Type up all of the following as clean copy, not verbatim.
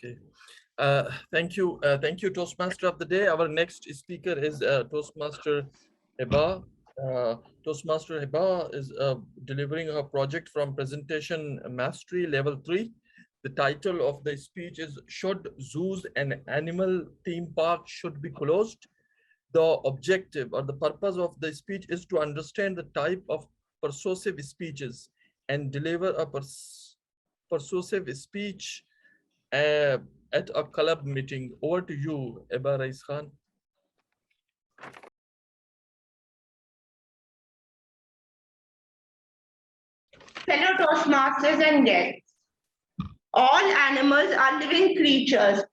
Okay. Thank you, Toastmaster of the day. Our next speaker is Toastmaster Hiba. Toastmaster Hiba is delivering her project from Presentation Mastery Level 3. The title of the speech is "Should Zoos and Animal Theme Parks Should Be Closed?" The objective or the purpose of the speech is to understand the type of persuasive speeches and deliver a persuasive speech uh, at a club meeting. Over to you, Raees Khan. Fellow Toastmasters and guests, all animals are living creatures.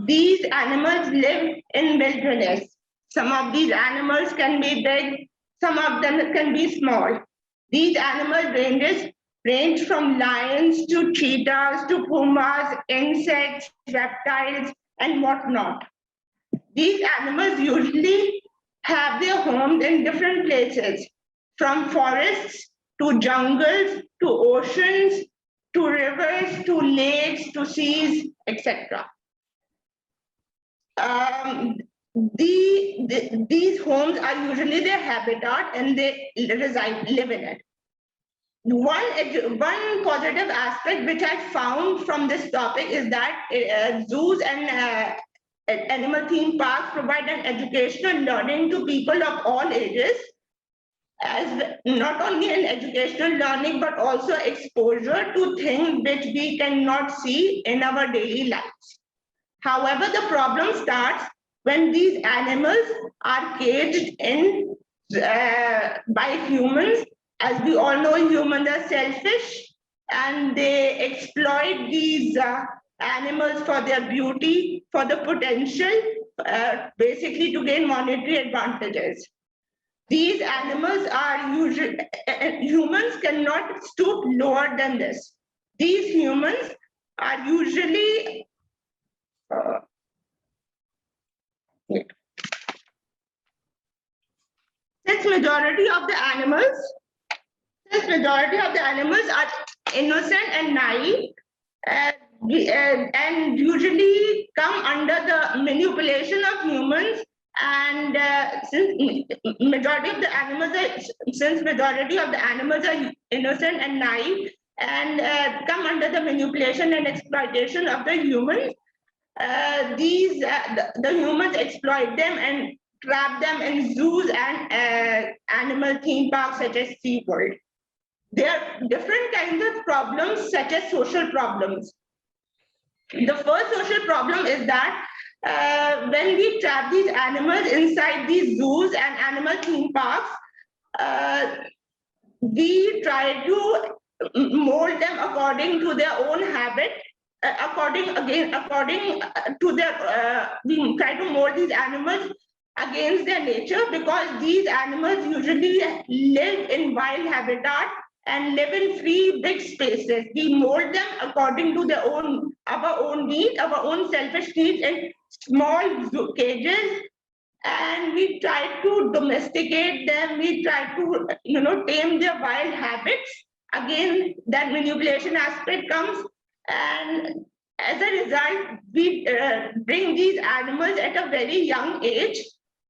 These animals live in wilderness. Some of these animals can be big, some of them can be small. These range from lions to cheetahs to pumas, insects, reptiles, and whatnot. These animals usually have their homes in different places, from forests to jungles to oceans to rivers to lakes to seas, etc. Um, these homes are usually their habitat and they live in it. One positive aspect which I found from this topic is that zoos and animal theme parks provide an educational learning to people of all ages, as not only an educational learning but also exposure to things which we cannot see in our daily lives. However, the problem starts when these animals are caged in by humans. As we all know, humans are selfish and they exploit these animals for their beauty, for the potential, basically to gain monetary advantages. These animals are usually, humans cannot stoop lower than this. These humans are usually since majority of the animals are innocent and naive, and usually come under the manipulation of humans. And since majority of the animals are innocent and naive and come under the manipulation and exploitation of the humans, the humans exploit them and trap them in zoos and animal theme parks such as SeaWorld. There are different kinds of problems such as social problems. The first social problem is that when we trap these animals inside these zoos and animal theme parks, we try to mold them according to their own habit. According to their, we try to mold these animals against their nature, because these animals usually live in wild habitat and live in free big spaces. We mold them according to our own needs, our own selfish needs in small cages, and we try to domesticate them. We try to, tame their wild habits. Again, that manipulation aspect comes, and as a result, we bring these animals at a very young age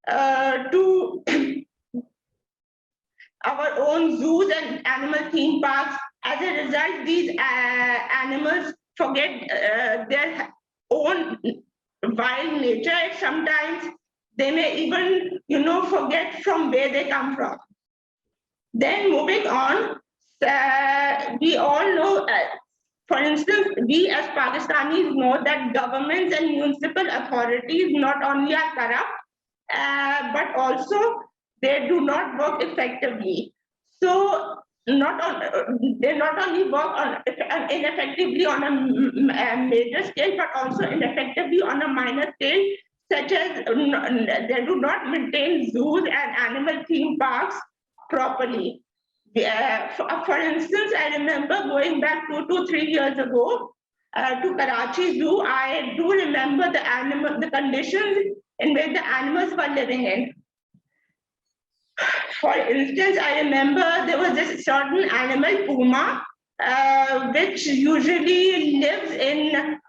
to our own zoos and animal theme parks. As a result, these animals forget their own wild nature. Sometimes they may even, forget from where they come from. Then moving on, we all know, for instance, we as Pakistanis know that governments and municipal authorities not only are corrupt, but also they do not work effectively. So they not only work ineffectively on a major scale, but also ineffectively on a minor scale, such as they do not maintain zoos and animal theme parks properly. For instance, I remember going back 2 to 3 years ago to Karachi Zoo. I do remember the conditions in which the animals were living in. For instance, I remember there was this certain animal, puma, which usually lives in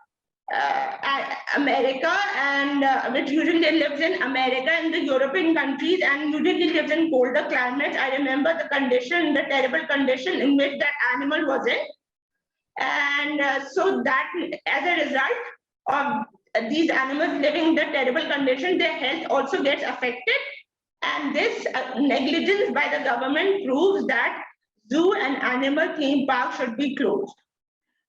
America, and which usually lives in America and the European countries, and usually lives in colder climates. I remember the condition, the terrible condition in which that animal was in. And so that as a result of these animals living in the terrible condition, their health also gets affected. And this negligence by the government proves that zoo and animal theme parks should be closed.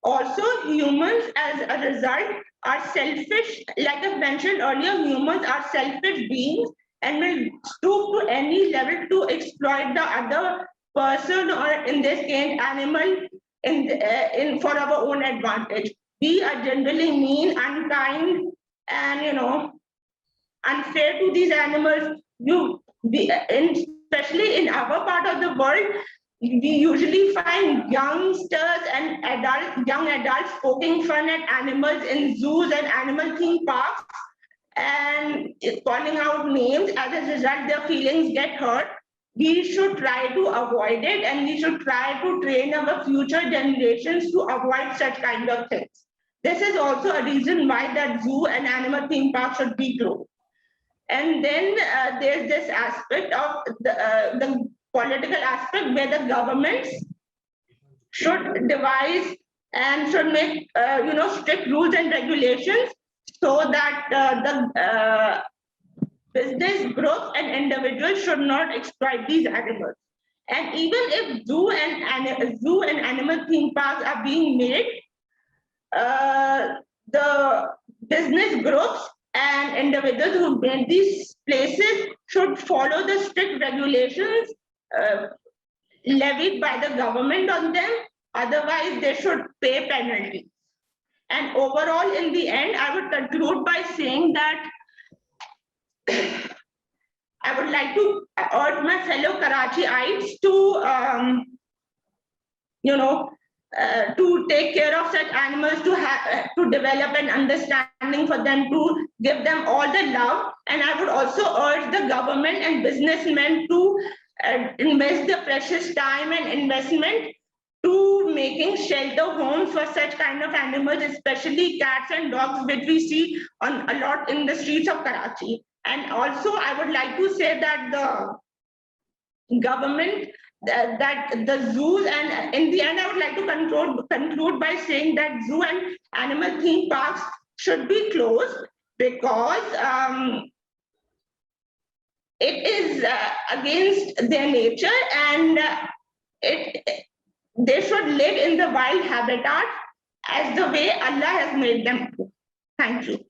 Also, humans as a result are selfish. Like I mentioned earlier, humans are selfish beings and will stoop to any level to exploit the other person, or in this case, animal, in for our own advantage. We are generally mean, unkind, and unfair to these animals. Especially in our part of the world, we usually find youngsters and young adults poking fun at animals in zoos and animal theme parks and calling out names. As a result, their feelings get hurt. We should try to avoid it, and we should try to train our future generations to avoid such kind of things. This is also a reason why that zoo and animal theme park should be closed. And then there's this aspect of the political aspect, where the governments should devise and should make strict rules and regulations, so that the business groups and individuals should not exploit these animals. And even if zoo and animal theme parks are being made, the business groups and individuals who made these places should follow the strict regulations levied by the government on them. Otherwise, they should pay penalties. And overall, in the end, I would conclude by saying that I would like to urge my fellow Karachiites to take care of such animals, to develop an understanding for them, to give them all the love. And I would also urge the government and businessmen to invest the precious time and investment to making shelter homes for such kind of animals, especially cats and dogs, which we see on a lot in the streets of Karachi. And also, I would like to say that the government, that the zoos, and in the end, I would like to conclude by saying that zoo and animal theme parks should be closed, because it is against their nature, and they should live in the wild habitat as the way Allah has made them. Thank you.